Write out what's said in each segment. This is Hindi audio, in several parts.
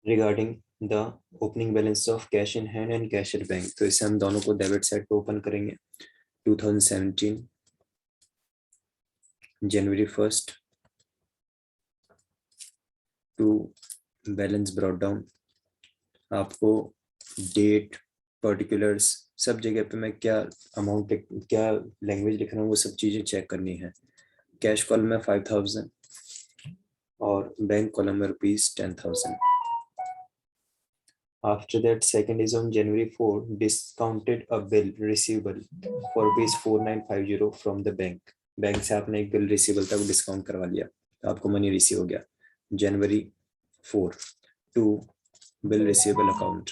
Regarding the opening balance of cash in hand and cash at bank. तो इसे हम दोनों को डेबिट साइड पे ओपन करेंगे। 2017 जनवरी 1 टू बैलेंस ब्रॉट डाउन। आपको डेट, पर्टिकुलर्स, सब जगह पे मैं क्या अमाउंट, क्या लैंग्वेज लिख रहा हूँ वो सब चीजें चेक करनी है। कैश कॉलम में 5000 और बैंक कॉलम में ₹10,000। After that, second is on January 4, discounted a bill receivable for ₹4950 from the bank. Bank से आपने एक बिल रिसीवेबल था वो डिस्काउंट करवा लिया, तो आपको मनी रिसीव हो गया। जनवरी 4 टू बिल रिसीवेबल अकाउंट,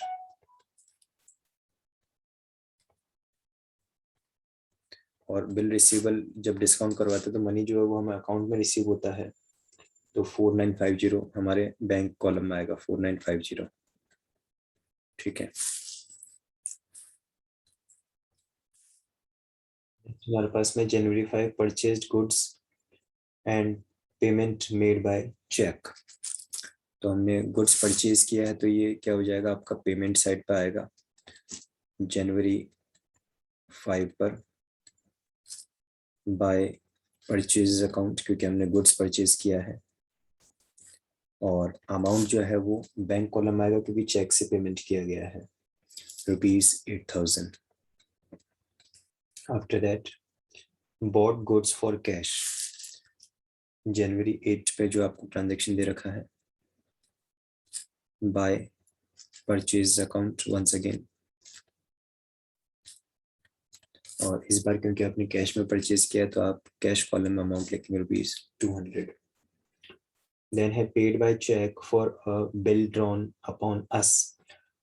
और बिल रिसीवेबल जब डिस्काउंट करवाते तो मनी जो है वो हमें अकाउंट में रिसीव होता है, तो 4950 हमारे बैंक कॉलम में आएगा। 4950, ठीक है। हमारे पास में जनवरी 5 purchased goods and payment made by cheque. तो हमने गुड्स परचेज किया है, तो ये क्या हो जाएगा आपका पेमेंट साइड पर आएगा। जनवरी 5 पर बाय परचेज अकाउंट, क्योंकि हमने गुड्स परचेज किया है, और अमाउंट जो है वो बैंक कॉलम आएगा क्योंकि चेक से पेमेंट किया गया है, ₹8,000। After that bought goods for cash. जनवरी 8 पे जो आपको ट्रांजेक्शन दे रखा है, by purchase account once again, और इस बार क्योंकि आपने कैश में परचेज किया है तो आप कैश कॉलम में अमाउंट लिखेंगे ₹200। देन है paid by cheque for a bill drawn upon us.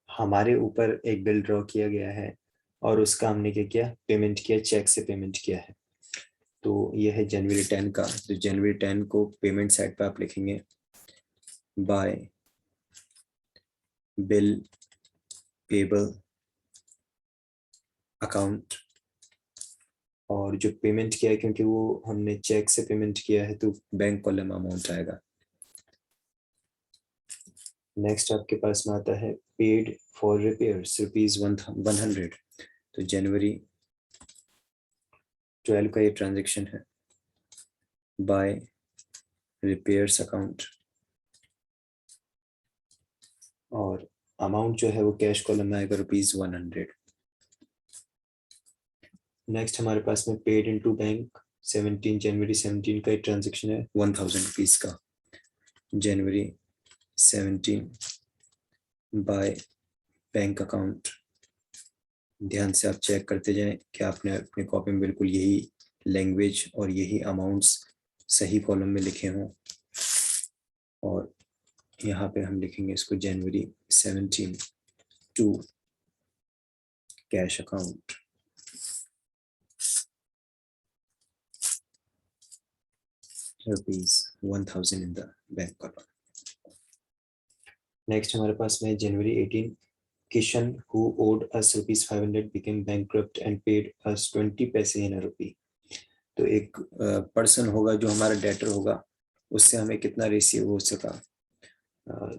हमारे ऊपर एक बिल ड्रॉ किया गया है और उसका हमने क्या किया, पेमेंट किया, चेक से पेमेंट किया है। तो यह है जनवरी 10 का। तो जनवरी 10 को पेमेंट साइड पे आप लिखेंगे बाय बिल पेबल अकाउंट, और जो पेमेंट किया है क्योंकि वो हमने चेक से पेमेंट किया है तो बैंक कॉलम अमाउंट आएगा। नेक्स्ट आपके पास में आता है पेड फॉर रिपेयर्स ₹100। तो जनवरी 12 का ये ट्रांजेक्शन है, बाय रिपेयर्स अकाउंट, और अमाउंट जो है वो कैश कॉलम में आएगा ₹100। नेक्स्ट हमारे पास में पेड इनटू बैंक जनवरी 17 का ट्रांजेक्शन है ₹1000 का। जनवरी 17 बाय बैंक अकाउंट। ध्यान से आप चेक करते जाएं कि आपने अपनी कॉपी में बिल्कुल यही लैंग्वेज और यही अमाउंट्स सही कॉलम में लिखे हों, और यहाँ पे हम लिखेंगे इसको जनवरी 17 to cash account, ₹1000 in the bank column. Next हमारे पास में जनवरी 18, Kishan who owed us ₹500 became bankrupt and paid us 20 पैसे in a rupee। तो एक पर्सन होगा जो हमारा डेटर होगा, उससे हमें कितना रिसीव हो सका,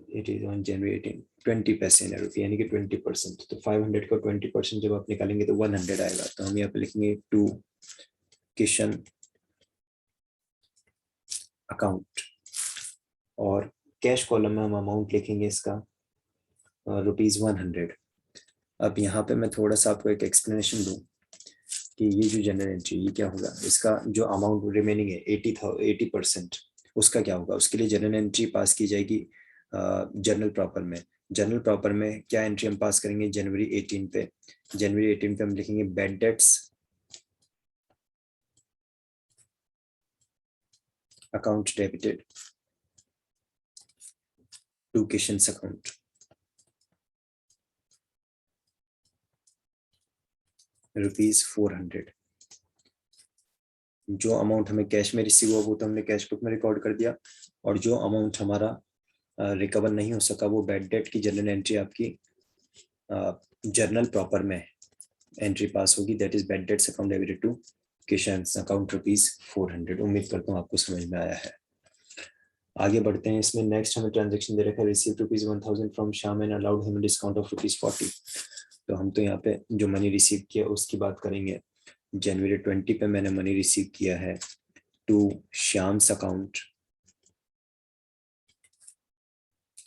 इट इज ऑन जनवरी 18 20 पैसे इन रुपये, यानी कि 20%। तो 500 का 20% जब आप निकालेंगे तो 100 आएगा। तो हम यहाँ पे लिखेंगे टू किशन अकाउंट, और कैश कॉलम में हम अमाउंट लिखेंगे इसका ₹100। अब यहाँ पे मैं थोड़ा सा आपको एक एक्सप्लेनेशन दूं कि ये जो जनरल एंट्री ये क्या होगा, इसका जो अमाउंट रिमेनिंग है 80%, उसका क्या होगा। उसके लिए जनरल एंट्री पास की जाएगी जर्नल प्रॉपर में। जर्नल प्रॉपर में क्या एंट्री हम पास करेंगे जनवरी 18 पे। जनवरी 18 पे हम लिखेंगे bad debts account debited to Kishan's account, ₹400। जो अमाउंट हमें कैश में रिसीव हुआ वो तो हमने कैश बुक में रिकॉर्ड कर दिया, और जो अमाउंट हमारा रिकवर नहीं हो सका वो बैड डेट की जनरल एंट्री आपकी जर्नल प्रॉपर में एंट्री पास होगी, that is bad debts account debited to Kishan's account ₹400। उम्मीद करता हूँ आपको समझ में आया है। आगे बढ़ते हैं। इसमें नेक्स्ट हमें ट्रांजेक्शन दे रखा है, receive ₹1000 from Shyam and allowed him discount of ₹40। तो हम तो यहाँ पे जो मनी रिसीव किया उसकी बात करेंगे। जनवरी 20 पे मैंने मनी रिसीव किया है टू श्याम्स अकाउंट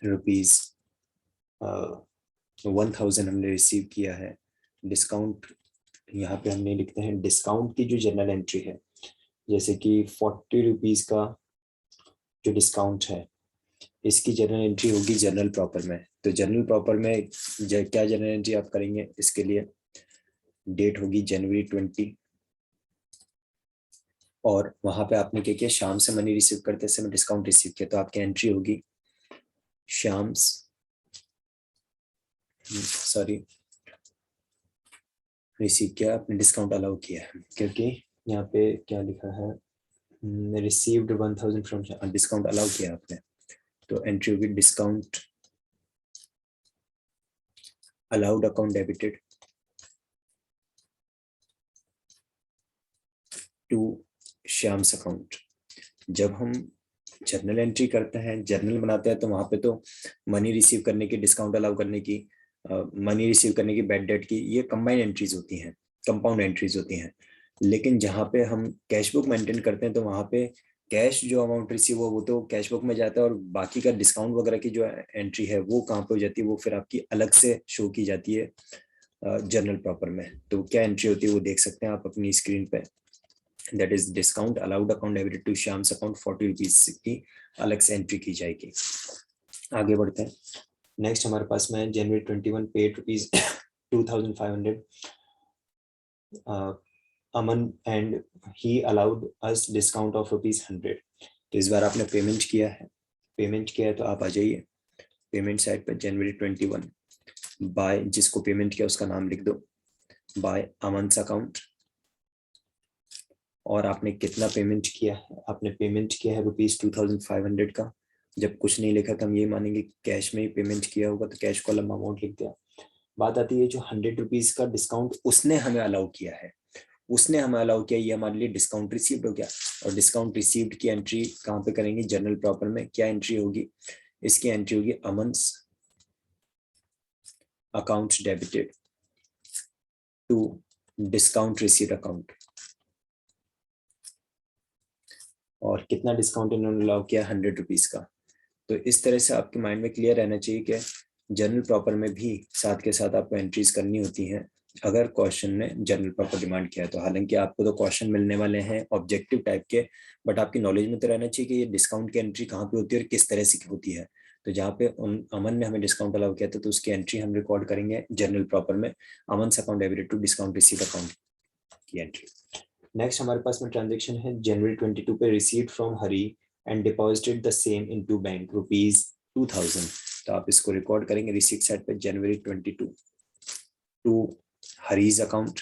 ₹1000 हमने रिसीव किया है। डिस्काउंट यहाँ पे हमने लिखते हैं, डिस्काउंट की जो जनरल एंट्री है, जैसे कि ₹40 का जो डिस्काउंट है, इसकी जनरल एंट्री होगी जनरल प्रॉपर में। तो जनरल प्रॉपर में क्या जनरल एंट्री आप करेंगे, इसके लिए डेट होगी जनवरी 20, और वहां पे आपने क्या किया, शाम से मनी रिसीव करते समय डिस्काउंट रिसीव किया, तो आपकी एंट्री होगी शाम्स, सॉरी रिसीव किया, आपने डिस्काउंट अलाउ किया है, क्योंकि यहाँ पे क्या लिखा है, रिसीव्ड 1000 फ्रॉम, डिस्काउंट अलाउ किया आपने, तो एंट्री होगी discount allowed account debited to Shyam's account. जब हम जर्नल एंट्री करते हैं, जर्नल बनाते हैं, तो वहां पे तो मनी रिसीव करने की, डिस्काउंट अलाउ करने की, मनी रिसीव करने की, बैड डेट की, ये कंबाइंड एंट्रीज होती हैं, कंपाउंड एंट्रीज होती हैं। लेकिन जहाँ पे हम कैश बुक मेंटेन करते हैं, तो वहां पे कैश जो अमाउंट रिसीव हो वो तो कैश बुक में जाता है, और बाकी का डिस्काउंट वगैरह की जो एंट्री है वो कहाँ पे हो जाती है, वो फिर आपकी अलग से शो की जाती है जर्नल प्रॉपर में। तो क्या एंट्री होती है वो देख सकते हैं आप अपनी स्क्रीन पे, that is discount allowed account debited to Shyam's account ₹40 की अलग से एंट्री की जाएगी। आगे बढ़ते हैं। नेक्स्ट हमारे पास में जनवरी 21 paid ₹2500 Aman and he allowed us discount of ₹100। तो इस बार आपने पेमेंट किया है, तो आप आ जाइए पेमेंट साइट पर, जनवरी 21 बाय, जिसको पेमेंट किया उसका नाम लिख दो, बाय अमन्स अकाउंट, और आपने कितना पेमेंट किया है, आपने पेमेंट किया है ₹2500 का। जब कुछ नहीं लिखा तो हम ये मानेंगे कैश में ही पेमेंट किया होगा, तो कैश कॉलम अमाउंट लिख दिया। बात आती है जो ₹100 का डिस्काउंट उसने हमें अलाउ किया है, ये हमारे लिए डिस्काउंट रिसीव्ड हो गया। और डिस्काउंट रिसीव्ड की एंट्री कहाँ पे करेंगे, जनरल प्रॉपर में। क्या एंट्री होगी, इसकी एंट्री होगी Aman's account debited to discount received account. और कितना डिस्काउंट इन्होंने अलाउ किया, ₹100 का। तो इस तरह से आपके माइंड में क्लियर रहना चाहिए कि जनरल प्रॉपर में भी साथ के साथ आपको एंट्रीज करनी होती हैं, अगर क्वेश्चन ने जनरल प्रॉपर डिमांड किया है तो। हालांकि आपको तो क्वेश्चन मिलने वाले हैं ऑब्जेक्टिव टाइप के, बट आपकी नॉलेज में तो रहना चाहिए कि ये डिस्काउंट की एंट्री कहाँ पे होती है और किस तरह से होती है। तो जहाँ पे अमन ने हमें डिस्काउंट अलाउ किया था, तो उसकी एंट्री हम रिकॉर्ड करेंगे जनरल प्रॉपर में, Aman account debited to discount receive account की एंट्री। नेक्स्ट हमारे पास में ट्रांजेक्शन है जनवरी 22 पे, received from Hari and deposited the same into bank ₹2000। तो आप इसको रिकॉर्ड करेंगे रिसीट साइड पे, जनवरी 22 टू हरीज अकाउंट,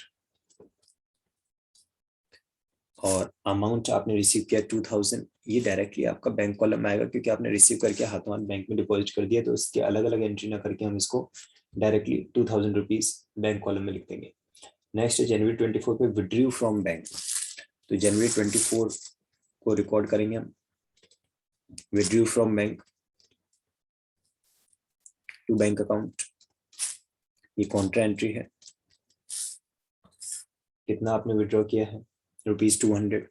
और अमाउंट आपने रिसीव किया 2000। ये डायरेक्टली आपका बैंक कॉलम में आएगा, क्योंकि आपने रिसीव करके हाथों हाथ बैंक में डिपॉजिट कर दिया, तो इसके अलग अलग एंट्री ना करके हम इसको डायरेक्टली ₹2000 बैंक कॉलम में लिख देंगे। नेक्स्ट है जनवरी 24 पे, विड्रू फ्रॉम बैंक। तो जनवरी 24 को रिकॉर्ड करेंगे हम, withdrew from bank to bank account. ये कॉन्ट्रा एंट्री है, कितना आपने विड्रॉ किया है, ₹200।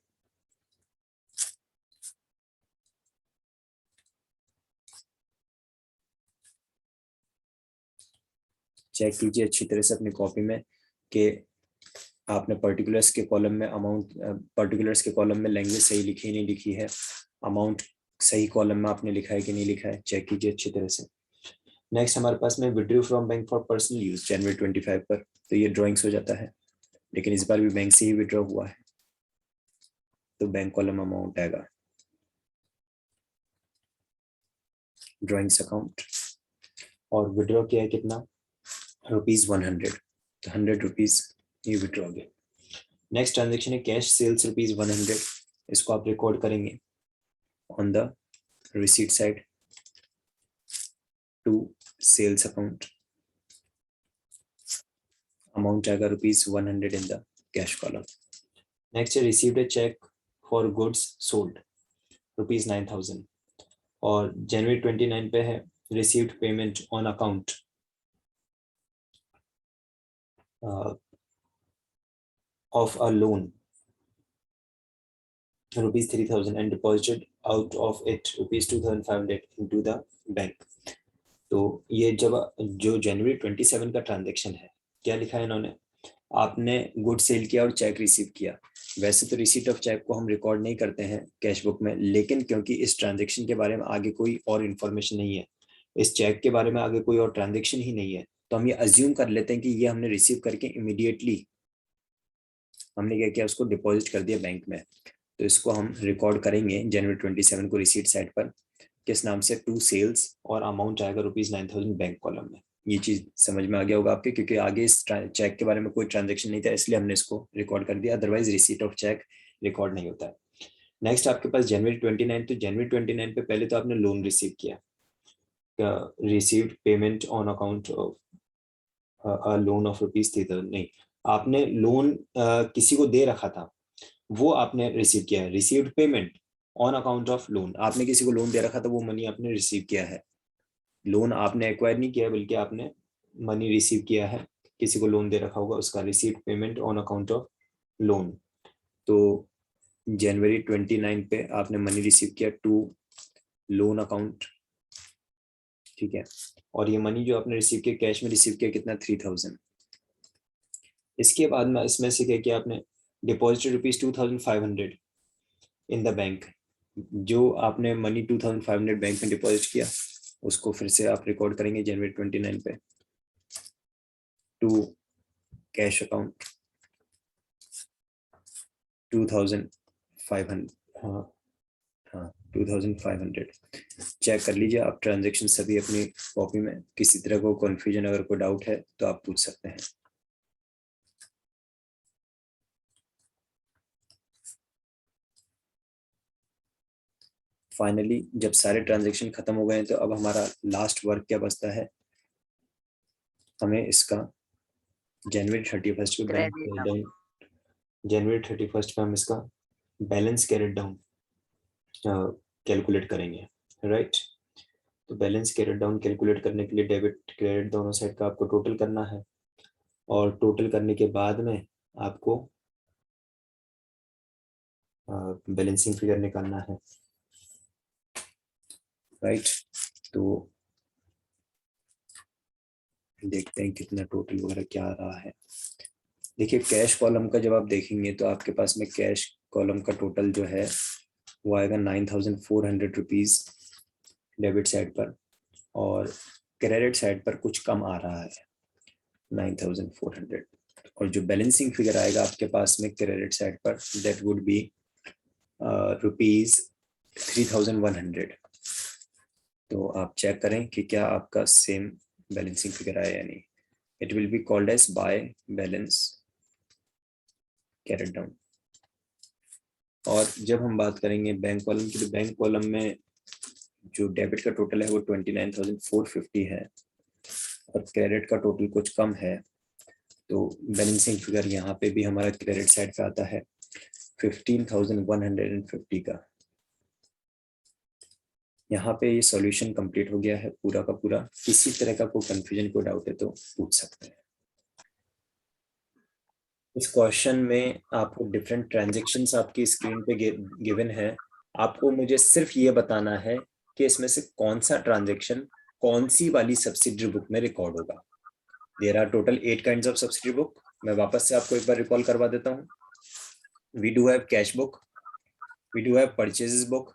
चेक कीजिए अच्छी तरह से अपनी कॉपी में कि आपने पर्टिकुलर्स के कॉलम में अमाउंट, पर्टिकुलर्स के कॉलम में लैंग्वेज सही लिखी नहीं लिखी है, अमाउंट सही कॉलम में आपने लिखा है कि नहीं लिखा है, चेक कीजिए अच्छी तरह से। नेक्स्ट हमारे पास में withdrew from bank for personal use, जनवरी 25 पर। तो ये ड्राइंग्स हो जाता है, लेकिन इस बार भी बैंक से ही विड्रॉ हुआ है, तो बैंक कॉलम अमाउंट आएगा ड्राइंग्स अकाउंट, और विड्रॉ किया है कितना, ₹100। तो ₹100 ये विड्रॉ गया। नेक्स्ट ट्रांजेक्शन है कैश सेल्स ₹100, इसको आप रिकॉर्ड करेंगे on the receipt side to sales account, amount आएगा ₹100 in the cash column. Next है received a cheque for goods sold ₹9000। और जनवरी 29 पे है received payment on account of a loan ₹3,000 and deposited out of it ₹2,500 into the bank. तो ये जब जो जनवरी 27 का ट्रांजैक्शन है, क्या लिखा है इन्होंने, आपने गुड सेल किया और चेक रिसीव किया। वैसे तो रिसीट ऑफ चेक को हम रिकॉर्ड नहीं करते हैं कैश बुक में, लेकिन क्योंकि इस ट्रांजैक्शन के बारे में आगे कोई और इन्फॉर्मेशन नहीं है, इस चेक के बारे में आगे कोई और ट्रांजैक्शन ही नहीं है, तो हम ये अज्यूम कर लेते हैं कि ये हमने रिसीव करके इमीडिएटली हमने क्या किया, उसको डिपॉजिट कर दिया बैंक में। तो इसको हम रिकॉर्ड करेंगे जनवरी 27 को रिसीट साइड पर, किस नाम से, टू सेल्स, और अमाउंट आएगा ₹9,000 बैंक कॉलम में। ये चीज समझ में आ गया होगा आपके, क्योंकि आगे इस चेक के बारे में कोई ट्रांजैक्शन नहीं था, इसलिए हमने इसको रिकॉर्ड कर दिया, otherwise receipt of cheque record नहीं होता है। नेक्स्ट आपके पास जनवरी 29, तो जनवरी 29 पे पहले तो आपने लोन रिसीव किया, received payment on account of loan of ₹3,000, नहीं, आपने लोन किसी को दे रखा था, वो आपने रिसीव किया है। Received payment on account of loan, आपने किसी को लोन दे रखा था, वो मनी आपने रिसीव किया है। लोन आपने एक्वायर नहीं किया, बल्कि आपने मनी रिसीव किया है, किसी को लोन दे रखा होगा उसका। Received payment on account of loan, तो जनवरी 29 पे आपने मनी रिसीव किया टू लोन अकाउंट, ठीक है। और ये मनी जो आपने रिसीव किया, कैश में रिसीव किया, कितना, 3,000। इसके बाद में इसमें से क्या किया आपने, डिपॉजिटेड ₹2,500 इन द बैंक, जो आपने मनी 2,500 बैंक में डिपॉजिट किया, उसको फिर से आप रिकॉर्ड करेंगे जनवरी 29 पे, टू कैश अकाउंट 2,500, हाँ हाँ 2,500। चेक कर लीजिए आप ट्रांजैक्शन सभी अपनी कॉपी में, किसी तरह को कंफ्यूजन अगर कोई डाउट है तो आप पूछ सकते हैं। फाइनली जब सारे ट्रांजैक्शन खत्म हो गए हैं, तो अब हमारा लास्ट वर्क क्या बचता है, हमें इसका जनवरी 31 पे बैलेंस कैरेट डाउन, जनवरी 31 पे हम इसका बैलेंस कैरेट डाउन कैलकुलेट करेंगे, राइट। तो बैलेंस कैरेट डाउन कैलकुलेट करने के लिए डेबिट क्रेडिट दोनों साइड का आपको टोटल करना है, और टोटल करने के बाद में आपको बैलेंसिंग फिगर निकालना है, राइट। तो देखते हैं कितना टोटल वगैरह क्या आ रहा है। देखिए कैश कॉलम का जब आप देखेंगे, तो आपके पास में कैश कॉलम का टोटल जो है वो आएगा 9,400 रुपीज डेबिट साइड पर, और क्रेडिट साइड पर कुछ कम आ रहा है 9,400, और जो बैलेंसिंग फिगर आएगा आपके पास में क्रेडिट साइड पर, दैट वुड बी ₹3,100। तो आप चेक करें कि क्या आपका सेम बैलेंसिंग फिगर आया या नहीं। It will be called as by balance carried down. और जब हम बात करेंगे बैंक कॉलम की, तो बैंक कॉलम में जो डेबिट का टोटल है वो 29,450 है, और क्रेडिट का टोटल कुछ कम है, तो बैलेंसिंग फिगर यहाँ पे भी हमारा क्रेडिट साइड पे आता है 15,150 का। यहाँ पे ये सॉल्यूशन कंप्लीट हो गया है पूरा का पूरा। किसी तरह का कोई कंफ्यूजन, कोई डाउट है तो पूछ सकते हैं। इस क्वेश्चन में आपको डिफरेंट ट्रांजैक्शंस आपकी स्क्रीन पे गिवन है, आपको मुझे सिर्फ ये बताना है कि इसमें से कौन सा ट्रांजैक्शन कौन सी वाली सब्सिडरी बुक में रिकॉर्ड होगा। There are total 8 kinds of subsidiary book. मैं वापस से आपको एक बार रिकॉल करवा देता हूँ। We do have cash book, we do have purchases book,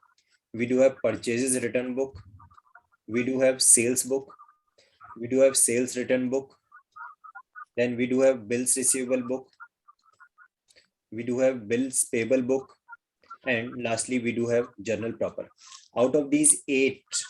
we do have purchases return book, we do have sales book, we do have sales return book, then we do have bills receivable book, we do have bills payable book, and lastly we do have journal proper. Out of these 8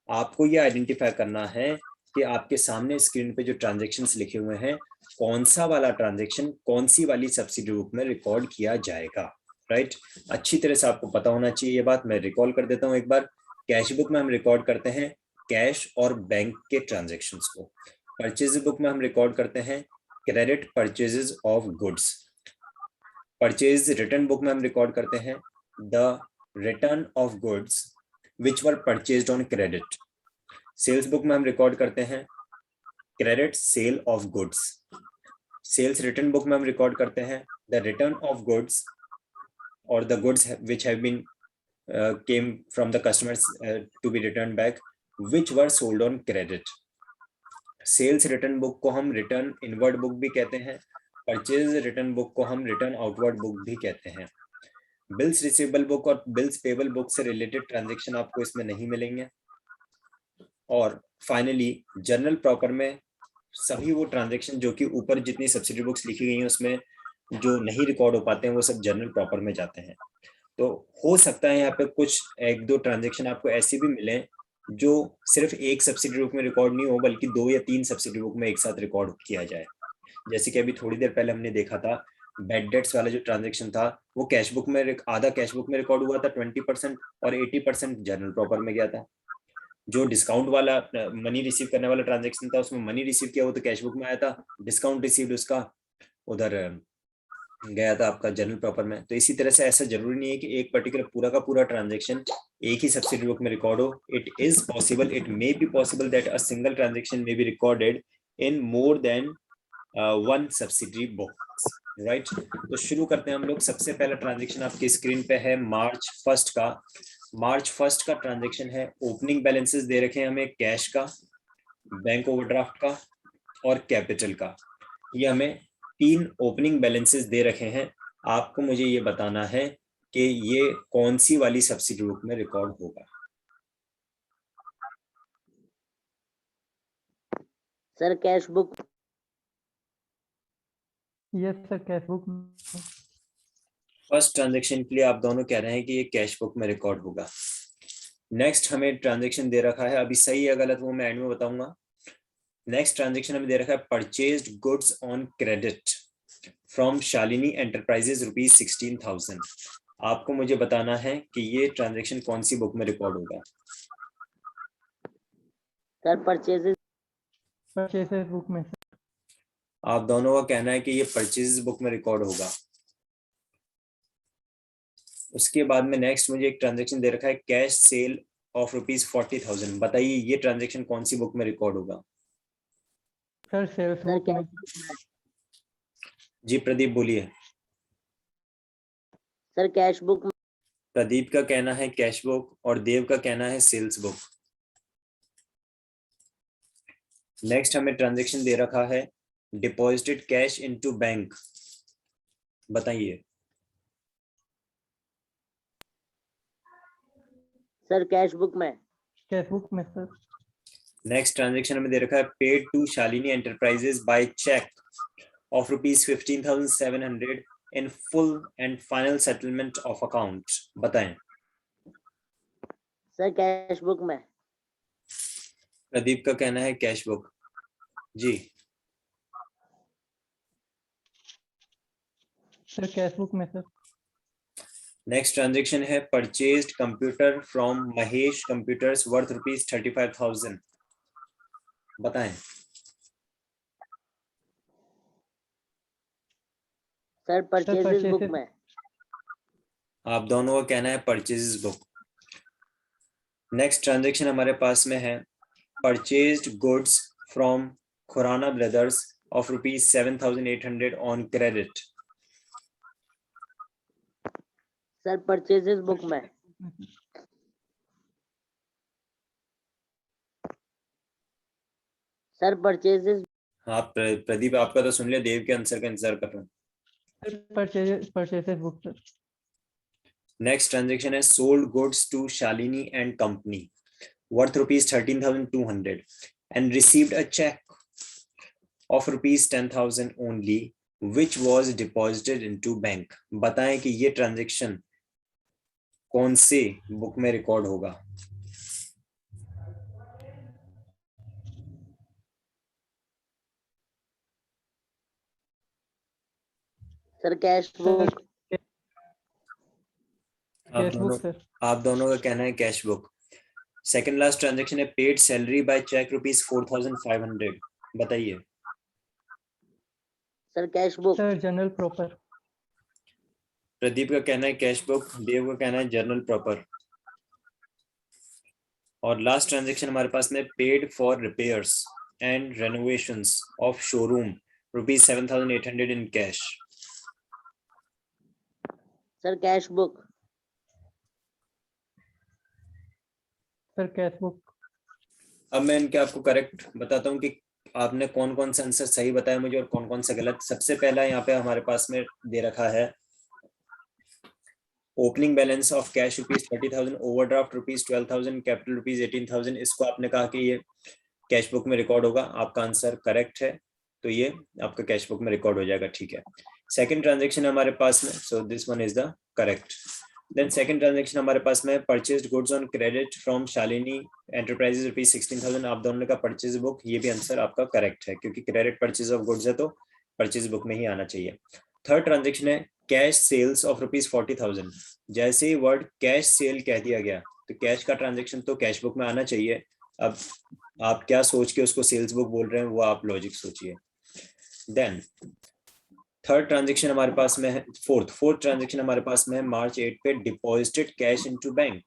आपको ये आइडेंटिफाई करना है कि आपके सामने स्क्रीन पे जो ट्रांजैक्शंस लिखे हुए हैं, कौन सा वाला ट्रांजैक्शन कौन सी वाली सब्सिडी बुक में रिकॉर्ड किया जाएगा, राइट। अच्छी तरह से आपको पता होना चाहिए ये बात। मैं रिकॉल कर देता हूं एक बार। कैश बुक में हम रिकॉर्ड करते हैं कैश और बैंक के ट्रांजैक्शंस को। परचेज बुक में हम रिकॉर्ड करते हैं credit purchases of goods. Purchase return book में हम रिकॉर्ड करते हैं the return of goods which were purchased on credit. Sales book में हम रिकॉर्ड करते हैं credit sale of goods. Sales return book में हम रिकॉर्ड करते हैं the return of goods or the goods which have been came from the customers to be returned back which were sold on credit. Sales return book को हम रिटर्न इनवर्ड बुक भी कहते हैं, परचेज रिटर्न बुक को हम रिटर्न आउटवर्ड बुक भी कहते हैं. बिल्स रिसीवेबल बुक और बिल्स पेबल बुक से रिलेटेड ट्रांजैक्शन आपको इसमें नहीं मिलेंगे. और फाइनली जर्नल प्रॉपर में सभी वो ट्रांजैक्शन जो कि ऊपर जितनी सब्सिडी बुक्स लिखी गई हैं उसमें जो नहीं रिकॉर्ड हो पाते हैं वो सब जर्नल प्रॉपर में जाते हैं. तो हो सकता है यहाँ पे कुछ एक दो ट्रांजैक्शन आपको ऐसी भी मिले जो सिर्फ एक सब्सिडी बुक में रिकॉर्ड नहीं हो बल्कि 2 या 3 सब्सिडी बुक में एक साथ रिकॉर्ड किया जाए. जैसे कि अभी थोड़ी देर पहले हमने देखा था बैड डेट्स वाला जो ट्रांजैक्शन था वो कैश बुक में आधा कैश बुक में रिकॉर्ड हुआ था 20% और 80% जर्नल प्रॉपर में गया था. जो डिस्काउंट वाला मनी रिसीव करने वाला ट्रांजैक्शन था उसमें मनी रिसीव किया वो तो कैश बुक में आया था, डिस्काउंट रिसीव्ड उसका उधर गया था आपका जर्नल प्रॉपर में. तो इसी तरह से ऐसा जरूरी नहीं है कि एक पर्टिकुलर पूरा का पूरा ट्रांजैक्शन एक ही सब्सिडी बुक में रिकॉर्ड हो. It is possible, it may be possible that a single transaction may be recorded in more than one subsidy book, right. तो शुरू करते हैं हम लोग. सबसे पहला ट्रांजैक्शन आपकी स्क्रीन पे है मार्च 1 का. मार्च 1 का ट्रांजैक्शन है. ओपनिंग बैलेंसेस दे रखे हैं हमें कैश का, बैंक ओवरड्राफ्ट का और कैपिटल का. ये हमें 3 ओपनिंग बैलेंसेस दे रखे हैं. आपको मुझे ये बताना है कि ये कौन सी वाली सब्सिडी बुक में रिकॉर्ड होगा. Sir cash book. Yes sir cash book. First transaction के लिए आप दोनों कह रहे हैं कि ये कैश बुक में रिकॉर्ड होगा. नेक्स्ट हमें ट्रांजैक्शन दे रखा है, अभी सही या गलत वो मैं एंड में बताऊंगा. नेक्स्ट ट्रांजैक्शन हमें दे रखा है purchased goods on credit from Shalini enterprises ₹16,000. आपको मुझे बताना है कि ये ट्रांजैक्शन कौन सी बुक में रिकॉर्ड होगा. सर परचेजेस बुक में. आप दोनों का कहना है कि ये परचेज बुक में रिकॉर्ड होगा. उसके बाद में नेक्स्ट मुझे एक ट्रांजैक्शन दे रखा है कैश सेल ऑफ ₹40,000. बताइए ये ट्रांजैक्शन कौन सी बुक में रिकॉर्ड होगा. सर सेल्स बुक में. जी प्रदीप बोलिए. Sir cash book. प्रदीप का कहना है कैश बुक और देव का कहना है सेल्स बुक. नेक्स्ट हमें ट्रांजैक्शन दे रखा है डिपॉजिटेड कैश इनटू बैंक. बताइए. सर कैश बुक में. कैश बुक में सर. नेक्स्ट ट्रांजैक्शन हमें दे रखा है paid to Shalini enterprises by cheque of ₹15,700 in full and final settlement of account. बताएं. सर कैश बुक में. प्रदीप का कहना है कैश बुक. जी सर कैश बुक में सर. नेक्स्ट ट्रांजैक्शन है purchased computer from Mahesh computers worth ₹35,000. बताएं. सर परचेजेस बुक में. आप दोनों का कहना है परचेज बुक. नेक्स्ट ट्रांजैक्शन हमारे पास में है purchased goods from Khurana brothers of ₹7,800 on credit. Sir purchases book में. Sir purchases. हाँ प्रदीप आपका तो सुन लिया, देव के आंसर का इंतजार कर रहा हूँ. Purchases book sir. Next transaction है sold goods to Shalini and company worth ₹13,200 and received a check of ₹10,000 only which was deposited into bank. बताएं कि ये ट्रांजैक्शन कौन से बुक में रिकॉर्ड होगा. Sir cash book. आप दोनों का कहना है cash book. Second last transaction है पेड सैलरी बाय चेक ₹4,500. बताइए. Sir cash book. Sir general proper. Pradeep का कहना है कैश बुक, देव का कहना है जर्नल प्रॉपर. और लास्ट ट्रांजेक्शन हमारे पास में paid for repairs and renovations of showroom ₹7,800 in cash. Sir cash book. Sir cash book. अब मैं इनके आपको करेक्ट बताता हूँ कि आपने कौन कौन सा आंसर सही बताया मुझे और कौन कौन सा गलत। सबसे पहला यहाँ पे हमारे पास में दे रखा है opening balance of cash ₹30,000, overdraft ₹12,000, capital ₹18,000। इसको आपने कहा कि ये कैश बुक में रिकॉर्ड होगा, आपका आंसर करेक्ट है, तो ये आपका कैश बुक में रिकॉर्ड हो जाएगा, ठीक है। सेकंड ट्रांजैक्शन हमारे पास में, so this one is the correct. Then second transaction हमारे पास में purchased goods on credit from Shalini enterprises ₹16,000, आप दोनों का परचेज बुक, ये भी आंसर आपका करेक्ट है क्योंकि क्रेडिट परचेज ऑफ गुड्स है तो परचेज बुक में ही आना चाहिए। थर्ड ट्रांजैक्शन है कैश सेल्स ऑफ ₹40,000। जैसे ही वर्ड कैश सेल कह दिया गया तो कैश का ट्रांजैक्शन तो कैश बुक में आना चाहिए। अब आप क्या सोच के उसको सेल्स बुक बोल रहे हैं वो आप लॉजिक सोचिए। देन थर्ड ट्रांजैक्शन हमारे पास में है, फोर्थ ट्रांजैक्शन हमारे पास में है March 8 पे डिपॉजिटेड कैश इनटू बैंक।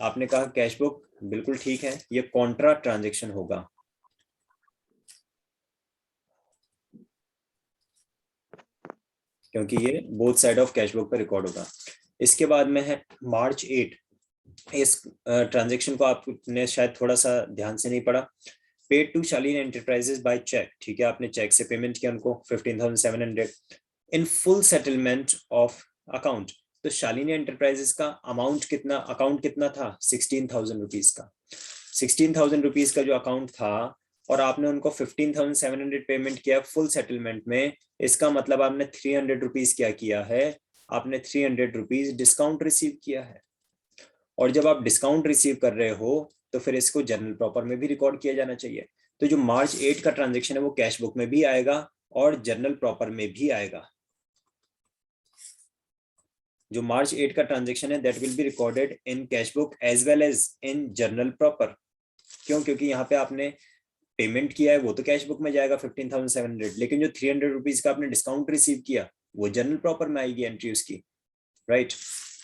आपने कहा कैश बुक, बिल्कुल ठीक है, ये कॉन्ट्रा ट्रांजैक्शन होगा। क्योंकि ये both side of cash book पे रिकॉर्ड होगा। इसके बाद में है March 8, इस ट्रांजैक्शन को आपने शायद थोड़ा सा ध्यान से नहीं पढ़ा। Paid to Shalin enterprises by cheque, ठीक है, आपने चेक से पेमेंट किया उनको 15,700 in full settlement of account. तो शालीन एंटरप्राइजेस का अमाउंट कितना, अकाउंट कितना था, 16,000 रुपीज का। 16,000 रुपीज का जो अकाउंट था और आपने उनको 15,700 पेमेंट किया फुल सेटलमेंट में, इसका मतलब आपने 300 रुपीज क्या किया है, आपने 300 रुपीज डिस्काउंट रिसीव किया है। और जब आप डिस्काउंट रिसीव कर रहे हो तो फिर इसको जर्नल प्रॉपर में भी रिकॉर्ड किया जाना चाहिए। तो जो March 8 का ट्रांजैक्शन है वो कैश बुक में भी आएगा और जर्नल प्रॉपर में भी आएगा। जो March 8 का ट्रांजैक्शन है that will be recorded in cash book as well as in journal proper. क्यों? क्योंकि यहाँ पे आपने पेमेंट किया है वो तो कैश बुक में जाएगा 15,700, लेकिन जो 300 रुपीज का आपने डिस्काउंट रिसीव किया वो जर्नल प्रॉपर में आएगी एंट्री उसकी, राइट।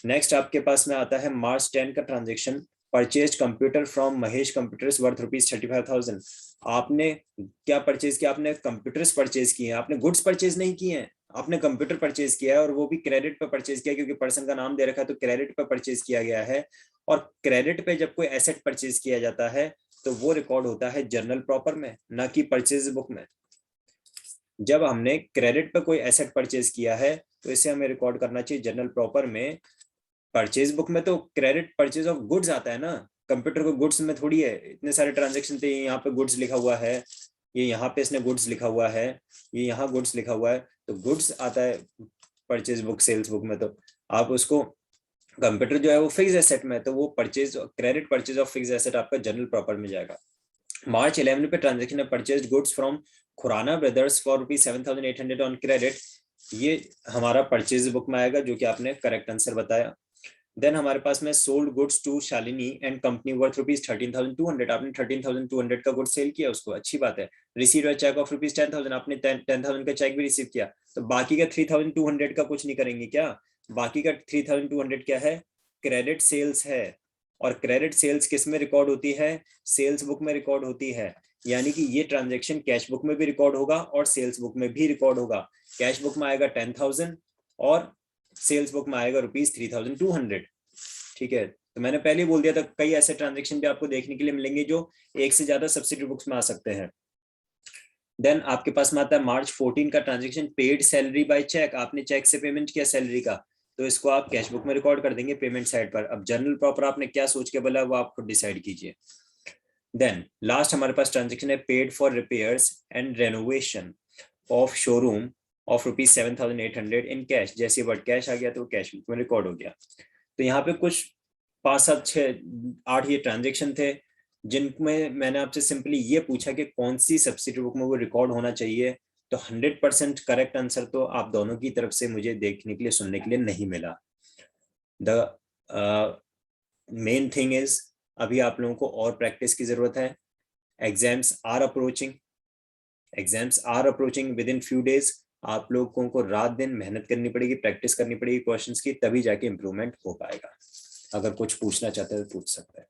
नेक्स्ट आपके पास में आता है March 10 का transaction, purchase computer from Mahesh computers worth ₹35,000। आपने क्या परचेज किया, आपने कंप्यूटर्स परचेज किए हैं, आपने गुड्स परचेज नहीं किए हैं, आपने कंप्यूटर परचेज किया है और वो भी क्रेडिट पे परचेज किया क्योंकि पर्सन का नाम दे रखा है तो क्रेडिट पे परचेज किया गया है। और क्रेडिट पे जब कोई एसेट परचेज किया जाता है तो वो रिकॉर्ड होता है जर्नल प्रॉपर में, ना कि परचेज बुक में। जब हमने क्रेडिट पे कोई एसेट परचेज किया है तो इसे हमें रिकॉर्ड करना चाहिए जर्नल प्रॉपर में। परचेज बुक में तो क्रेडिट परचेज ऑफ गुड्स आता है ना, कंप्यूटर को गुड्स में थोड़ी है, इतने सारे ट्रांजैक्शन थे, यहाँ पे गुड्स लिखा हुआ है, ये यहाँ पे इसने गुड्स लिखा हुआ है, ये यहाँ गुड्स लिखा हुआ है, तो गुड्स आता है परचेज बुक सेल्स बुक में। तो आप उसको, कंप्यूटर जो है वो फिक्स एसेट में है तो वो purchase credit purchase of fix asset आपका जर्नल प्रॉपर में जाएगा। March 11 पे ट्रांजैक्शन है purchased goods from Khurana brothers for ₹7,800 on credit, ये हमारा परचेज बुक में आएगा जो कि आपने करेक्ट आंसर बताया। देन हमारे पास में sold goods to Shalini and company worth ₹13,200, आपने 13,200 का गुड्स सेल किया उसको, अच्छी बात है। रिसीव अ चेक ऑफ ₹10,000, आपने 10,000 का चेक भी रिसीव किया, तो बाकी का 3,200 का कुछ नहीं करेंगे क्या? बाकी का 3,200 क्या है, क्रेडिट सेल्स है। और क्रेडिट सेल्स किस में रिकॉर्ड होती है, सेल्स बुक में रिकॉर्ड होती है। यानी कि ये ट्रांजैक्शन कैश बुक में भी रिकॉर्ड होगा और सेल्स बुक में भी रिकॉर्ड होगा। कैश बुक में आएगा 10,000 और सेल्स बुक में आएगा ₹3,200, ठीक है। तो मैंने पहले ही बोल दिया था कई ऐसे ट्रांजैक्शन भी आपको देखने के लिए मिलेंगे जो एक से ज्यादा सब्सिडी बुक्स में आ सकते हैं। देन आपके पास में आता है March 14 का transaction, paid salary by cheque, आपने चेक से पेमेंट किया सैलरी का, तो इसको आप कैश बुक में रिकॉर्ड कर देंगे पेमेंट साइड पर। अब जर्नल प्रॉपर आपने क्या सोच के बोला वो आप खुद डिसाइड कीजिए। देन लास्ट हमारे पास ट्रांजैक्शन है paid for repairs and renovation of showroom of ₹7,800 in cash. जैसे वर्ड कैश आ गया तो कैश बुक में रिकॉर्ड हो गया। तो यहाँ पे कुछ 5, 7, 6, 8 ये ट्रांजैक्शन थे जिनमें मैंने आपसे सिंपली ये पूछा कि कौन सी सब्सिडी बुक में वो रिकॉर्ड होना चाहिए। तो 100% करेक्ट आंसर तो आप दोनों की तरफ से मुझे देखने के लिए, सुनने के लिए नहीं मिला। द मेन थिंग इज अभी आप लोगों को और प्रैक्टिस की जरूरत है। Exams are approaching within few days. आप लोगों को रात दिन मेहनत करनी पड़ेगी, प्रैक्टिस करनी पड़ेगी क्वेश्चंस की, तभी जाके इम्प्रूवमेंट हो पाएगा। अगर कुछ पूछना चाहते हैं तो पूछ सकते हैं।